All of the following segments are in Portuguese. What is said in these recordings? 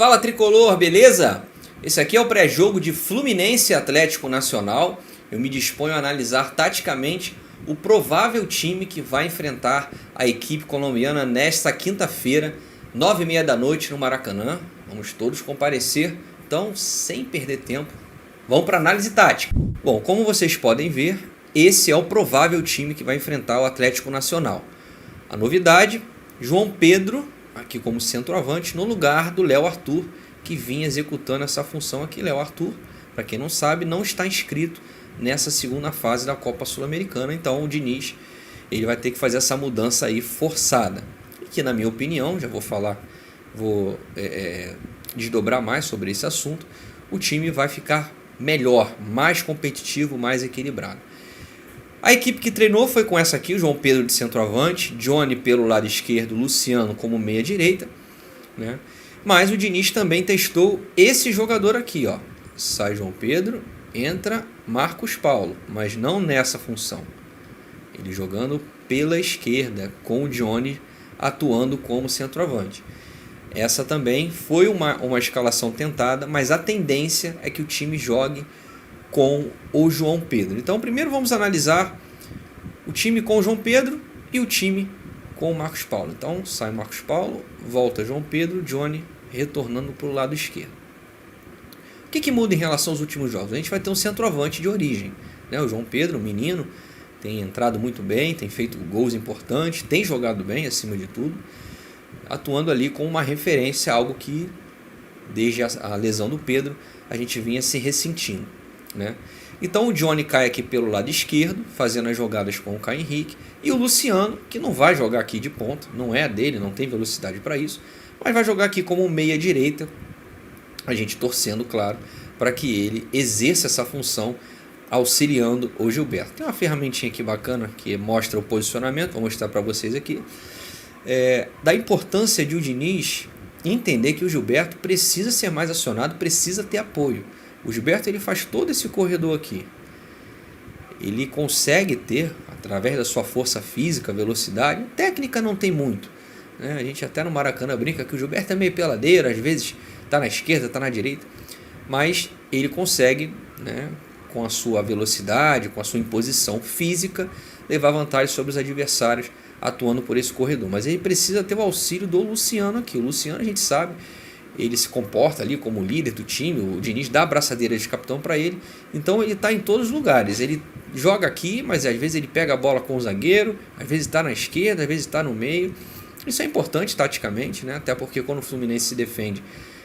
Fala Tricolor, beleza? Esse aqui é o pré-jogo de Fluminense e Atlético Nacional. Eu me disponho a analisar taticamente o provável time que vai enfrentar a equipe colombiana nesta quinta-feira, 9h30 da noite no Maracanã. Vamos todos comparecer, então sem perder tempo, vamos para análise tática. Bom, como vocês podem ver, esse é o provável time que vai enfrentar o Atlético Nacional. A novidade, João Pedro, aqui como centroavante, no lugar do Léo Arthur, que vinha executando essa função aqui. Léo Arthur, para quem não sabe, não está inscrito nessa segunda fase da Copa Sul-Americana, então o Diniz ele vai ter que fazer essa mudança aí forçada. E que, na minha opinião, já vou desdobrar mais sobre esse assunto, o time vai ficar melhor, mais competitivo, mais equilibrado. A equipe que treinou foi com essa aqui, o João Pedro de centroavante, Johnny pelo lado esquerdo, Luciano como meia direita, né? Mas o Diniz também testou esse jogador aqui, ó. Sai João Pedro, entra Marcos Paulo, mas não nessa função. Ele jogando pela esquerda, com o Johnny atuando como centroavante. Essa também foi uma escalação tentada, mas a tendência é que o time jogue com o João Pedro. Então primeiro vamos analisar o time com o João Pedro e o time com o Marcos Paulo. Então sai o Marcos Paulo, volta João Pedro, Johnny retornando para o lado esquerdo. O que muda em relação aos últimos jogos? A gente vai ter um centroavante de origem, né? O João Pedro, o menino, tem entrado muito bem, tem feito gols importantes, tem jogado bem acima de tudo, atuando ali com uma referência, algo que desde a lesão do Pedro a gente vinha se ressentindo, né? Então o Johnny cai aqui pelo lado esquerdo, fazendo as jogadas com o Caio Henrique, e o Luciano, que não vai jogar aqui de ponta, não é dele, não tem velocidade para isso, mas vai jogar aqui como meia direita, a gente torcendo, claro, para que ele exerça essa função auxiliando o Gilberto. Tem uma ferramentinha aqui bacana que mostra o posicionamento, vou mostrar para vocês aqui, da importância de o Diniz entender que o Gilberto precisa ser mais acionado, precisa ter apoio. O Gilberto ele faz todo esse corredor aqui. Ele consegue ter, através da sua força física, velocidade, técnica não tem muito, né? A gente até no Maracanã brinca que o Gilberto é meio peladeiro, às vezes está na esquerda, está na direita, mas ele consegue, né, com a sua velocidade, com a sua imposição física, levar vantagem sobre os adversários atuando por esse corredor. Mas ele precisa ter o auxílio do Luciano aqui. O Luciano, a gente sabe, ele se comporta ali como líder do time, o Diniz dá a braçadeira de capitão para ele, então ele está em todos os lugares, ele joga aqui, mas às vezes ele pega a bola com o zagueiro, às vezes está na esquerda, às vezes está no meio. Isso é importante taticamente, né? Até porque quando o Fluminense se defende,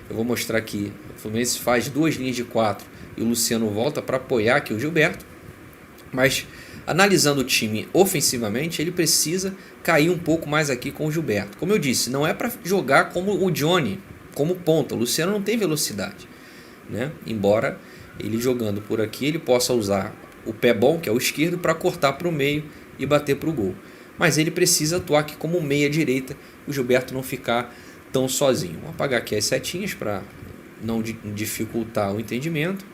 eu vou mostrar aqui, o Fluminense faz 2 linhas de 4 e o Luciano volta para apoiar aqui o Gilberto, mas analisando o time ofensivamente, ele precisa cair um pouco mais aqui com o Gilberto. Como eu disse, não é para jogar como o Johnny, como ponta. O Luciano não tem velocidade, né? Embora ele jogando por aqui, ele possa usar o pé bom, que é o esquerdo, para cortar para o meio e bater para o gol. Mas ele precisa atuar aqui como meia direita, o Gilberto não ficar tão sozinho. Vou apagar aqui as setinhas para não dificultar o entendimento.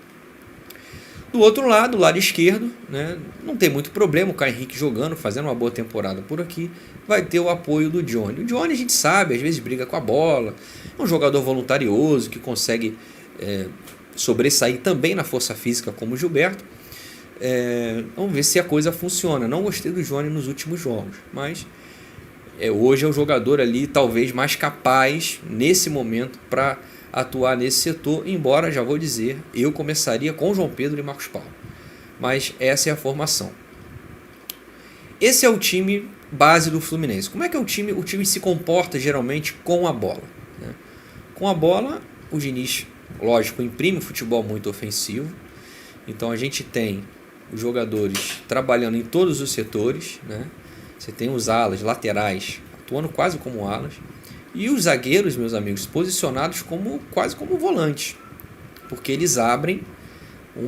Do outro lado, o lado esquerdo, né, não tem muito problema, o Caio Henrique jogando, fazendo uma boa temporada por aqui, vai ter o apoio do Johnny. O Johnny a gente sabe, às vezes briga com a bola, é um jogador voluntarioso que consegue sobressair também na força física como o Gilberto. Vamos ver se a coisa funciona. Não gostei do Johnny nos últimos jogos, mas hoje é o jogador ali talvez mais capaz nesse momento para atuar nesse setor, embora, já vou dizer, eu começaria com João Pedro e Marcos Paulo. Mas essa é a formação. Esse é o time base do Fluminense. Como é que é o time? O time se comporta geralmente com a bola, né? Com a bola, o Diniz, lógico, imprime um futebol muito ofensivo. Então a gente tem os jogadores trabalhando em todos os setores, né? Você tem os alas, laterais, atuando quase como alas. E os zagueiros, meus amigos, posicionados quase como volantes, porque eles abrem,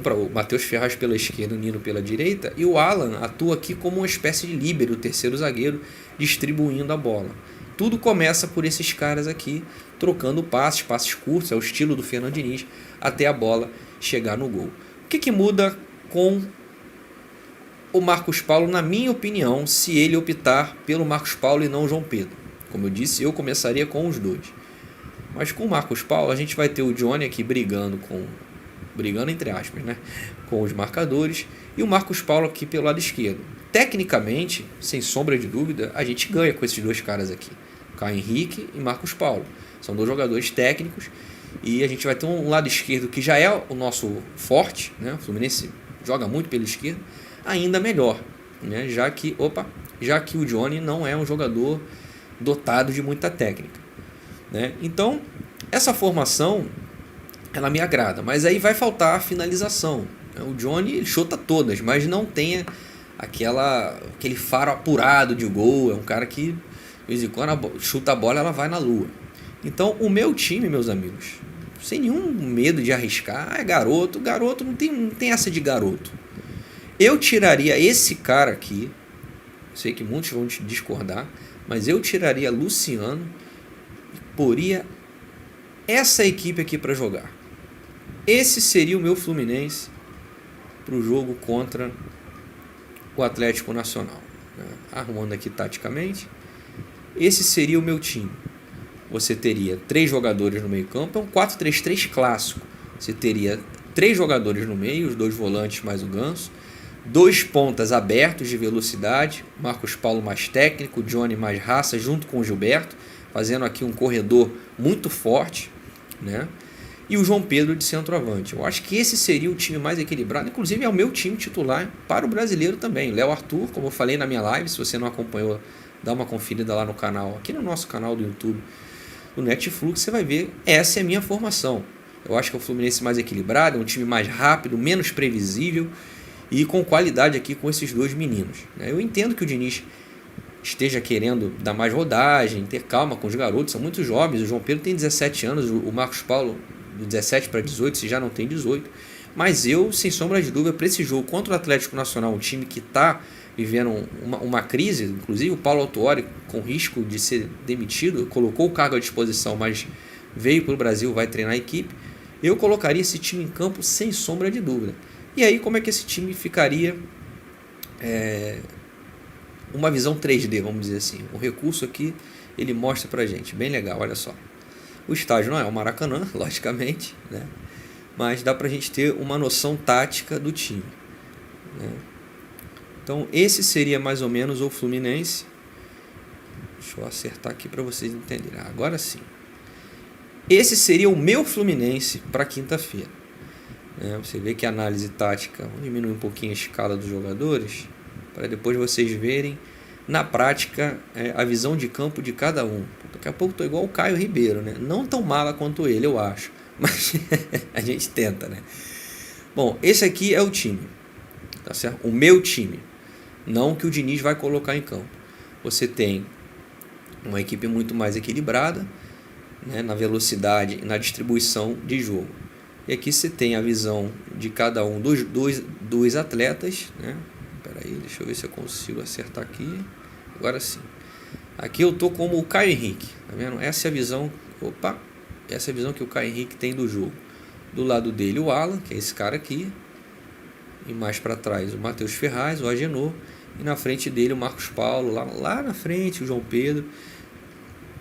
para o Matheus Ferraz pela esquerda, o Nino pela direita, e o Alan atua aqui como uma espécie de líbero, o terceiro zagueiro, distribuindo a bola. Tudo começa por esses caras aqui, trocando passes curtos, é o estilo do Fernando Diniz, até a bola chegar no gol. O que muda com o Marcos Paulo, na minha opinião, se ele optar pelo Marcos Paulo e não o João Pedro? Como eu disse, eu começaria com os dois. Mas com o Marcos Paulo a gente vai ter o Johnny aqui brigando entre aspas, né, com os marcadores, e o Marcos Paulo aqui pelo lado esquerdo. Tecnicamente, sem sombra de dúvida, a gente ganha com esses dois caras aqui, Caio Henrique e Marcos Paulo. São dois jogadores técnicos e a gente vai ter um lado esquerdo que já é o nosso forte, né? O Fluminense joga muito pela esquerda, ainda melhor, né? Já que o Johnny não é um jogador dotado de muita técnica, né? Então, essa formação ela me agrada, mas aí vai faltar a finalização. O Johnny ele chuta todas, mas não tem aquele faro apurado de gol. É um cara que, de vez em quando, chuta a bola, ela vai na lua. Então, o meu time, meus amigos, sem nenhum medo de arriscar, é garoto. Garoto não tem essa de garoto. Eu tiraria esse cara aqui, sei que muitos vão discordar, mas eu tiraria Luciano e poria essa equipe aqui para jogar. Esse seria o meu Fluminense para o jogo contra o Atlético Nacional, né? Arrumando aqui taticamente, esse seria o meu time. Você teria 3 jogadores no meio campo, é um 4-3-3 clássico. Você teria 3 jogadores no meio, os 2 volantes mais o Ganso, 2 pontas abertos de velocidade, Marcos Paulo mais técnico, Johnny mais raça, junto com o Gilberto, fazendo aqui um corredor muito forte, né? E o João Pedro de centroavante. Eu acho que esse seria o time mais equilibrado, inclusive é o meu time titular para o brasileiro também. Léo Arthur, como eu falei na minha live, se você não acompanhou, dá uma conferida lá no canal, aqui no nosso canal do YouTube, do Netflix, você vai ver, essa é a minha formação. Eu acho que é o Fluminense mais equilibrado, é um time mais rápido, menos previsível e com qualidade aqui com esses 2 meninos. Eu entendo que o Diniz esteja querendo dar mais rodagem, ter calma com os garotos, são muito jovens, o João Pedro tem 17 anos, o Marcos Paulo de 17 para 18, se já não tem 18, mas eu, sem sombra de dúvida, para esse jogo contra o Atlético Nacional, um time que está vivendo uma crise, inclusive o Paulo Autuori, com risco de ser demitido, colocou o cargo à disposição, mas veio para o Brasil, vai treinar a equipe, eu colocaria esse time em campo sem sombra de dúvida. E aí como é que esse time ficaria uma visão 3D, vamos dizer assim. O recurso aqui, ele mostra pra gente, bem legal, olha só. O estádio não é o Maracanã, logicamente, né? Mas dá pra gente ter uma noção tática do time, né? Então esse seria mais ou menos o Fluminense. Deixa eu acertar aqui para vocês entenderem. Agora sim. Esse seria o meu Fluminense para quinta-feira. Você vê que a análise tática, vou diminuir um pouquinho a escala dos jogadores, para depois vocês verem na prática a visão de campo de cada um. Daqui a pouco estou igual o Caio Ribeiro, né? Não tão mala quanto ele, eu acho, mas a gente tenta, né? Bom, esse aqui é o time, tá certo? O meu time, não o que o Diniz vai colocar em campo. Você tem uma equipe muito mais equilibrada, né, na velocidade e na distribuição de jogo. E aqui você tem a visão de cada um dos atletas, né? Espera aí, deixa eu ver se eu consigo acertar aqui. Agora sim. Aqui eu tô como o Caio Henrique, tá vendo? Essa é a visão, essa é a visão que o Caio Henrique tem do jogo. Do lado dele o Alan, que é esse cara aqui, e mais para trás o Matheus Ferraz, o Agenor, e na frente dele o Marcos Paulo, lá na frente o João Pedro.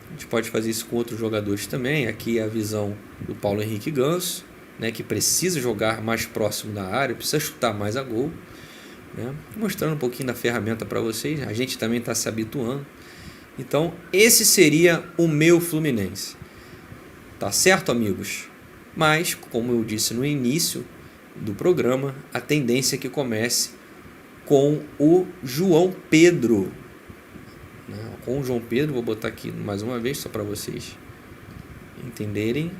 A gente pode fazer isso com outros jogadores também. Aqui é a visão do Paulo Henrique Ganso, né, que precisa jogar mais próximo da área, precisa chutar mais a gol, né? Mostrando um pouquinho da ferramenta para vocês, a gente também está se habituando. Então esse seria o meu Fluminense, tá certo, amigos? Mas, como eu disse no início do programa, a tendência é que comece com o João Pedro, né? Com o João Pedro, vou botar aqui mais uma vez só para vocês entenderem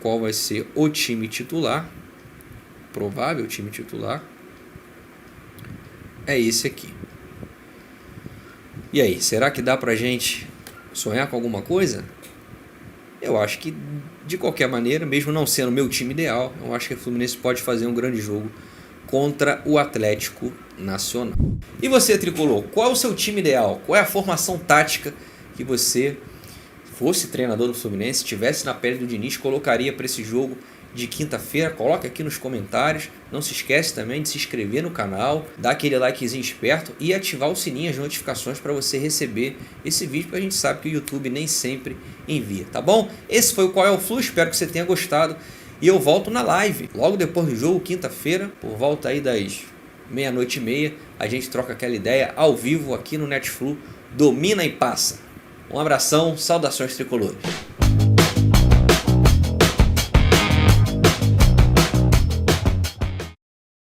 qual vai ser o time titular, provável time titular, é esse aqui. E aí, será que dá pra gente sonhar com alguma coisa? Eu acho que, de qualquer maneira, mesmo não sendo o meu time ideal, eu acho que o Fluminense pode fazer um grande jogo contra o Atlético Nacional. E você, tricolor, qual é o seu time ideal? Qual é a formação tática que você, fosse treinador do Fluminense, estivesse na pele do Diniz, colocaria para esse jogo de quinta-feira? Coloca aqui nos comentários. Não se esquece também de se inscrever no canal, dar aquele likezinho esperto e ativar o sininho, as notificações para você receber esse vídeo, porque a gente sabe que o YouTube nem sempre envia, tá bom? Esse foi o Qual é o Flu, espero que você tenha gostado e eu volto na live logo depois do jogo, quinta-feira, por volta aí das 00:30, a gente troca aquela ideia ao vivo aqui no NetFlu. Domina e passa. Um abração, saudações tricolores.